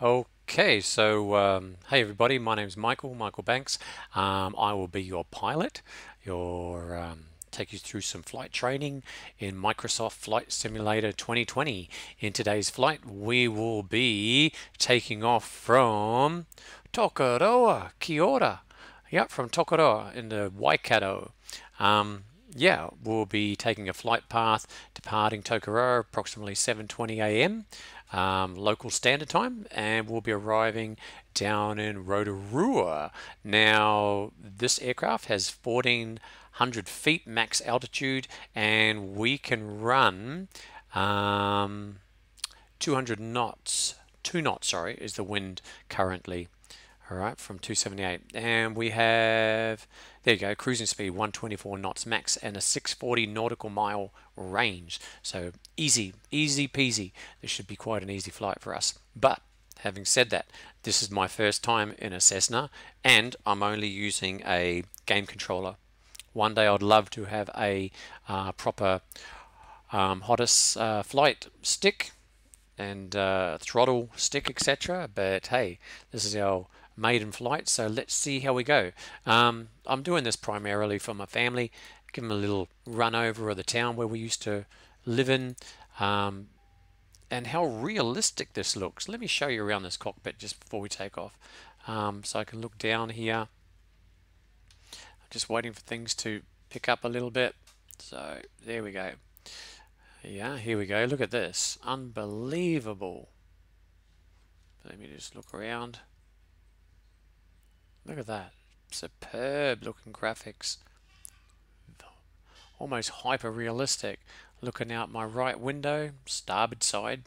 Okay, so hey everybody, my name's Michael Banks. I will be your pilot, your take you through some flight training in Microsoft Flight Simulator 2020. In today's flight, we will be taking off from Tokoroa, Kia ora. Yep, from Tokoroa in the Waikato. Um, yeah, we'll be taking a flight path departing Tokoroa approximately 7:20 a.m. Local standard time, and we'll be arriving down in Rotorua. Now, this aircraft has 1,400 feet max altitude, and we can run 200 knots. 2 knots, sorry, is the wind currently. All right, from 278, and we have, there you go, cruising speed 124 knots max and a 640 nautical mile range. So easy peasy. This should be quite an easy flight for us. But having said that, this is my first time in a Cessna, and I'm only using a game controller. One day I'd love to have a proper hottest flight stick and throttle stick, etc. But hey, this is our maiden flight, so let's see how we go. I'm doing this primarily for my family, give them a little run over of the town where we used to live in, and how realistic this looks. Let me show you around this cockpit just before we take off. So I can look down here. I'm just waiting for things to pick up a little bit. So there we go. Yeah, here we go. Look at this. Unbelievable. Let me just look around. Look at that. Superb looking graphics. Almost hyper realistic. Looking out my right window, starboard side.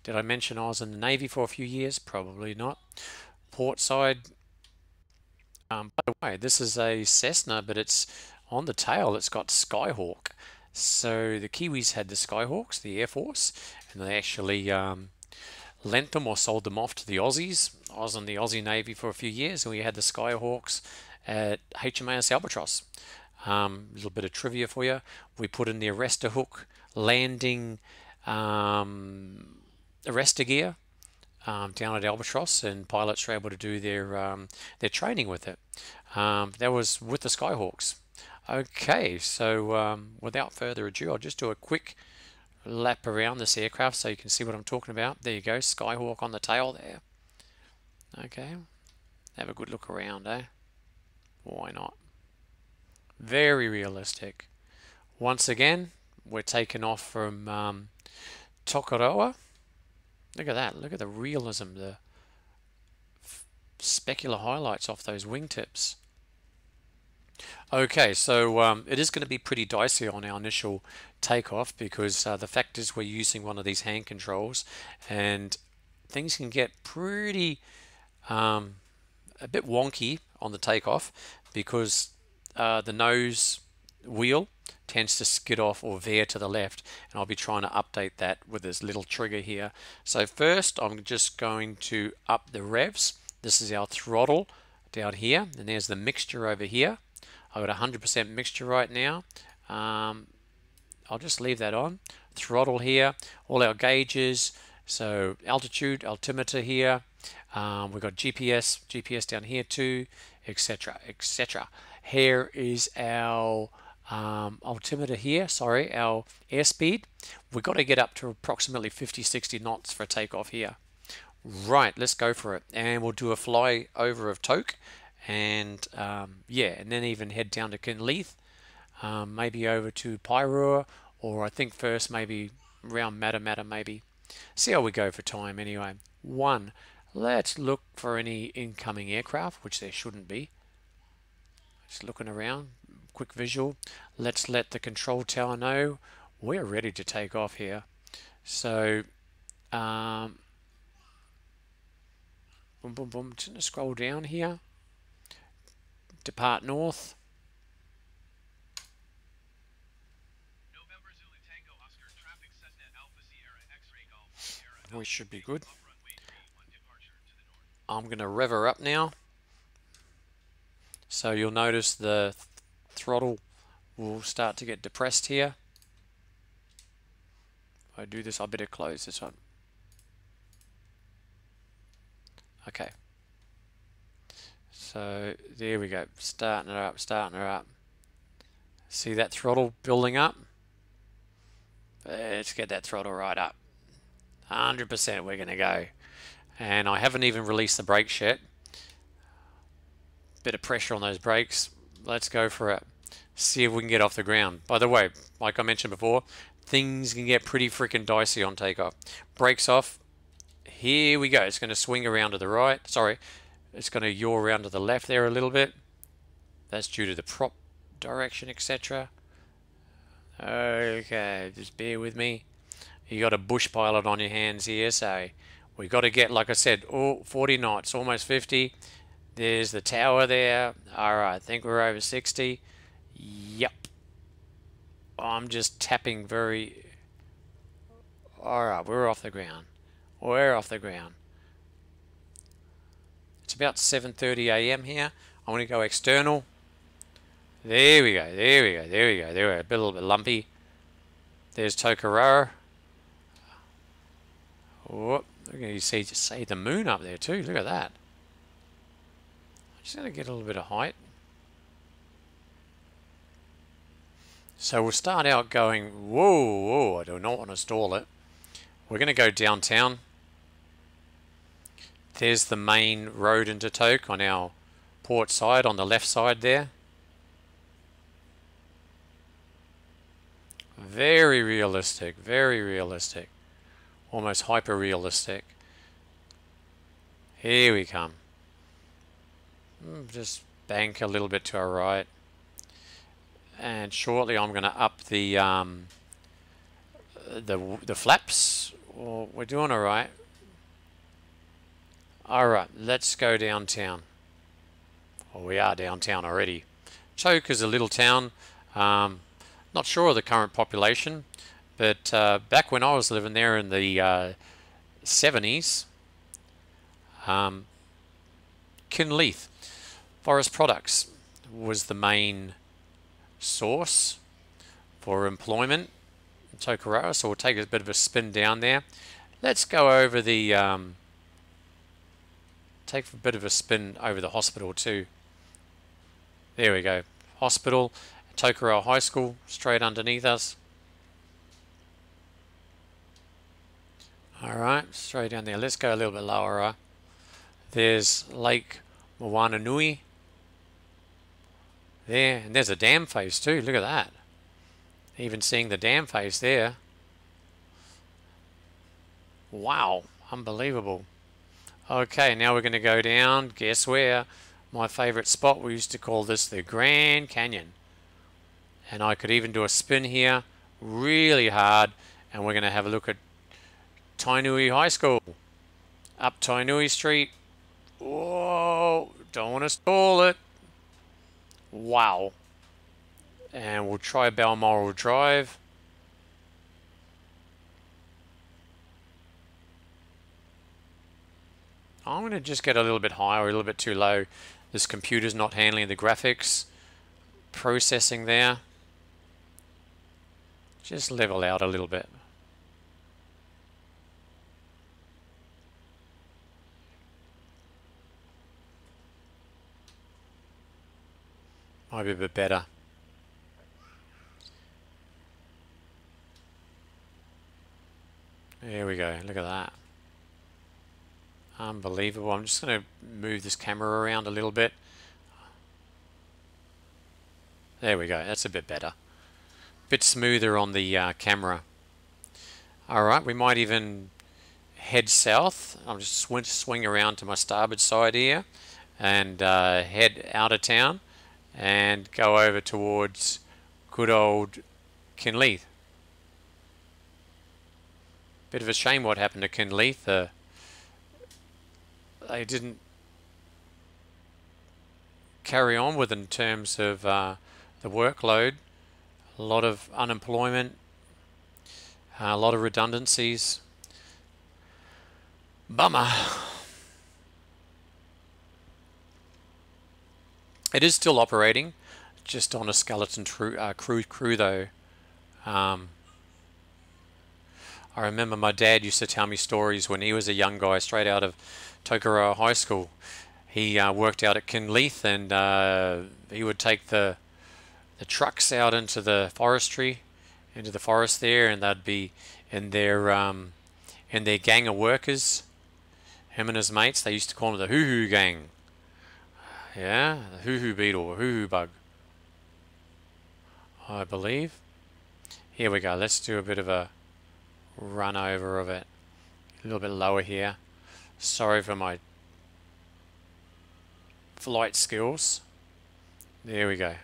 Did I mention I was in the Navy for a few years? Probably not. Port side. By the way, this is a Cessna, but it's on the tail. It's got Skyhawk. So the Kiwis had the Skyhawks, the Air Force, and they actually lent them or sold them off to the Aussies. I was in the Aussie Navy for a few years, and we had the Skyhawks at HMAS Albatross. Little bit of trivia for you. We put in the arrestor hook landing arrestor gear down at Albatross, and pilots were able to do their training with it. That was with the Skyhawks. Okay, so without further ado, I'll just do a quick lap around this aircraft so you can see what I'm talking about. There you go, Skyhawk on the tail there. Okay, have a good look around, eh? Why not? Very realistic. Once again, we're taking off from Tokoroa. Look at that, look at the realism, the specular highlights off those wingtips. Okay, so it is going to be pretty dicey on our initial takeoff because the fact is we're using one of these hand controls, and things can get pretty a bit wonky on the takeoff because the nose wheel tends to skid off or veer to the left, and I'll be trying to update that with this little trigger here. So first I'm just going to up the revs. This is our throttle down here, and there's the mixture over here. I've got 100% mixture right now. I'll just leave that on. Throttle here, all our gauges, so altitude, altimeter here. We've got GPS down here too, etc, etc. Here is our altimeter here, sorry, our airspeed. We've got to get up to approximately 50-60 knots for takeoff here. Right, let's go for it. And we'll do a fly over of Toke, and yeah, and then even head down to Kinleith, maybe over to Pairua, or I think first maybe around Matamata maybe. See how we go for time anyway. Let's look for any incoming aircraft, which there shouldn't be. Just looking around, quick visual. Let's let the control tower know we're ready to take off here. So boom boom boom, just gonna scroll down here. Depart north. November Zulu Tango Oscar traffic Cessna Alpha Sierra X-ray Golf Sierra. We should be good. I'm going to rev her up now. So you'll notice the throttle will start to get depressed here. If I do this, I better close this one. Okay. So there we go. Starting her up, starting her up. See that throttle building up? Let's get that throttle right up. 100% we're going to go. And I haven't even released the brakes yet. Bit of pressure on those brakes. Let's go for it. See if we can get off the ground. By the way, like I mentioned before, things can get pretty freaking dicey on takeoff. Brakes off. Here we go. It's going to swing around to the right. Sorry. It's going to yaw around to the left there a little bit. That's due to the prop direction, etc. Okay, just bear with me. You got a bush pilot on your hands here, so we got to get, like I said, 40 knots, almost 50. There's the tower there. Alright, I think we're over 60. Yep. I'm just tapping very... Alright, we're off the ground. We're off the ground. It's about 7:30 a.m. here. I want to go external. There we go, there we go, there we go, there we go. A little bit lumpy. There's Tokoroa. Oh, look at you see the moon up there too. Look at that. I'm just going to get a little bit of height. So we'll start out going, whoa, I do not want to stall it. We're going to go downtown. There's the main road into Tok on our port side, on the left side there. Very realistic, very realistic. Almost hyper-realistic. Here we come. Just bank a little bit to our right. And shortly I'm going to up the flaps. Well, we're doing alright. Alright, let's go downtown. Well, we are downtown already. Tok is a little town. Not sure of the current population, but back when I was living there in the 70s, Kinleith Forest Products was the main source for employment in Tokoroa, so we'll take a bit of a spin down there. Let's go over the take a bit of a spin over the hospital too. There we go, hospital, Tokoroa High School straight underneath us. Alright, straight down there. Let's go a little bit lower. Right? There's Lake Moananui there, and there's a dam face too. Look at that. Even seeing the dam face there. Wow, unbelievable. Okay, now we're going to go down. Guess where? My favorite spot. We used to call this the Grand Canyon. And I could even do a spin here really hard, and we're going to have a look at Tainui High School. Up Tainui Street. Whoa, don't want to stall it. Wow. And we'll try Balmoral Drive. I'm going to just get a little bit higher, a little bit too low. This computer's not handling the graphics processing there. Just level out a little bit. Might be a bit better. There we go, look at that. Unbelievable. I'm just going to move this camera around a little bit. There we go, that's a bit better. Bit smoother on the camera. Alright, we might even head south. I'll just swing around to my starboard side here and head out of town and go over towards good old Kinleith. Bit of a shame what happened to Kinleith. They didn't carry on with in terms of the workload. A lot of unemployment, a lot of redundancies. Bummer. It is still operating, just on a skeleton crew though. I remember my dad used to tell me stories when he was a young guy straight out of Tokoroa High School. He worked out at Kinleith, and he would take the trucks out into the forestry, into the forest there, and they'd be in their gang of workers. Him and his mates, they used to call them the hoo hoo gang. Yeah, the hoo hoo beetle or hoo hoo bug, I believe. Here we go. Let's do a bit of a run over of it. A little bit lower here. Sorry for my flight skills. There we go.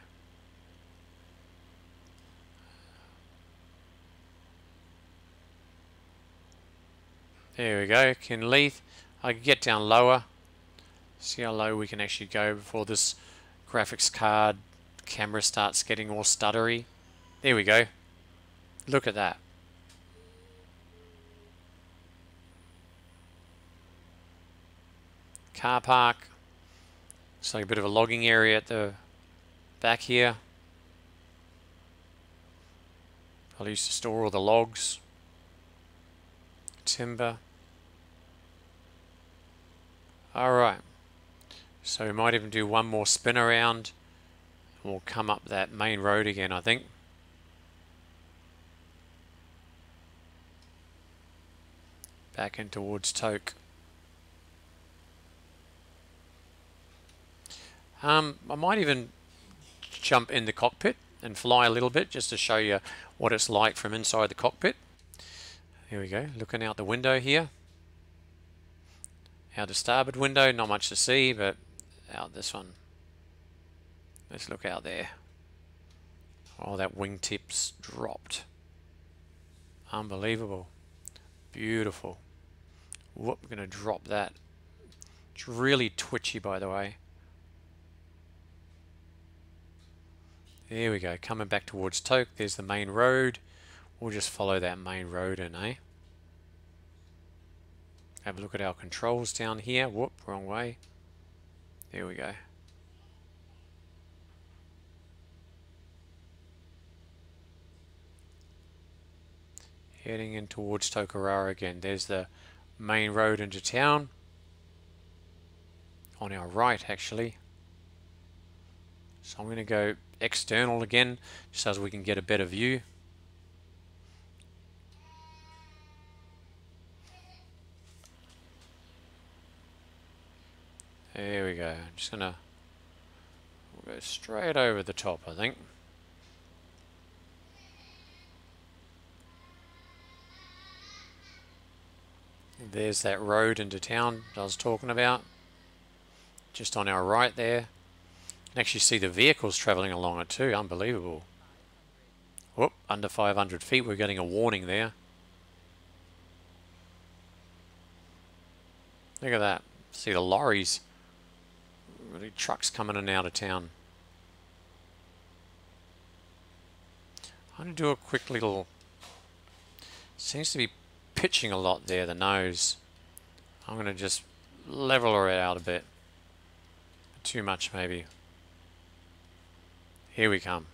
There we go, Kinleith. I can get down lower. See how low we can actually go before this graphics card camera starts getting all stuttery. There we go. Look at that. Car park. Looks like a bit of a logging area at the back here. Probably used to store all the logs. Timber. Alright. So we might even do one more spin around. And we'll come up that main road again, I think. Back in towards Toke. I might even jump in the cockpit and fly a little bit just to show you what it's like from inside the cockpit. Here we go, looking out the window here. Out the starboard window, not much to see, but out this one. Let's look out there. Oh, that wingtip's dropped. Unbelievable. Beautiful. Whoop, we're going to drop that. It's really twitchy, by the way. There we go, coming back towards Toke. There's the main road. We'll just follow that main road in, eh? Have a look at our controls down here. Whoop, wrong way. There we go. Heading in towards Tokoroa again. There's the main road into town. On our right, actually. So I'm going to go external again, just so we can get a better view. There we go. I'm just gonna we'll go straight over the top, I think. There's that road into town I was talking about. Just on our right there. You can actually see the vehicles travelling along it too. Unbelievable. Whoop, under 500 feet. We're getting a warning there. Look at that. See the lorries. Really trucks coming in and out of town. I'm going to do a quick little... Seems to be pitching a lot there, the nose. I'm going to just level her out a bit. Too much maybe. Here we come.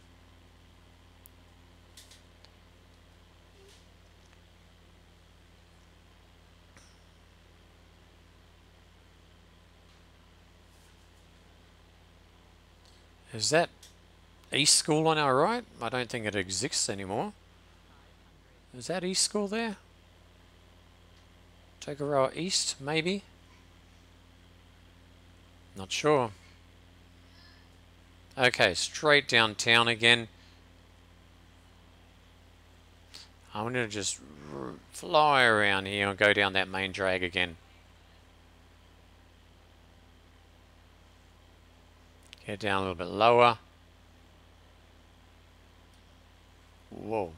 Is that East School on our right? I don't think it exists anymore. Is that East School there? Tokoroa East, maybe? Not sure. Okay, straight downtown again. I'm going to just fly around here and go down that main drag again. Get down a little bit lower. Whoa.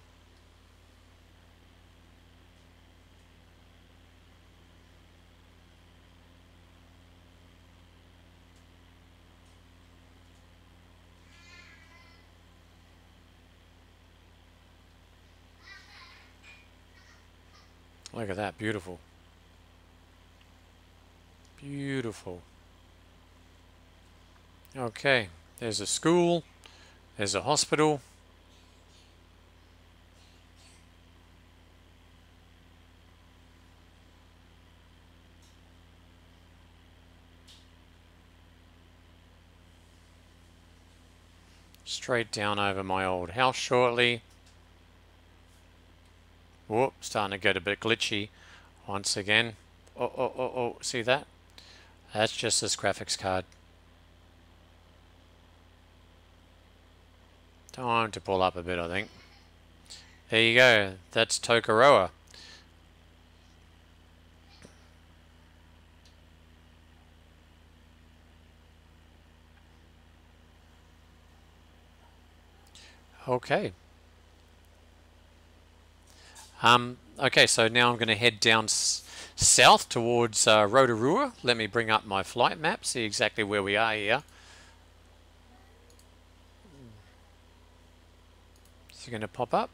Look at that, beautiful. Beautiful. Okay, there's a school, there's a hospital. straight down over my old house shortly. Whoop, starting to get a bit glitchy once again. Oh, see that? That's just this graphics card. Time to pull up a bit, I think. There you go, that's Tokoroa. Okay. Okay, so now I'm going to head down south towards Rotorua. Let me bring up my flight map, see exactly where we are here. Is it going to pop up?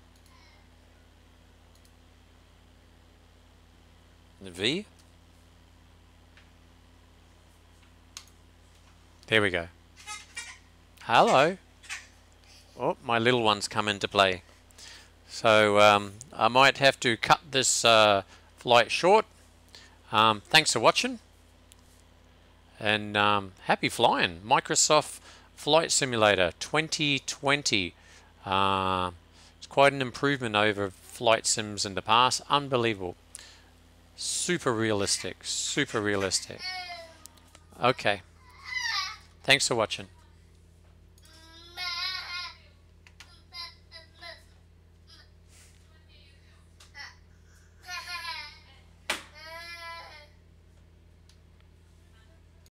The V. There we go. Hello. Oh, my little one's come into play. So I might have to cut this flight short. Thanks for watching. And happy flying. Microsoft Flight Simulator 2020. It's quite an improvement over flight sims in the past. Unbelievable. Super realistic. Super realistic. Okay. Thanks for watching.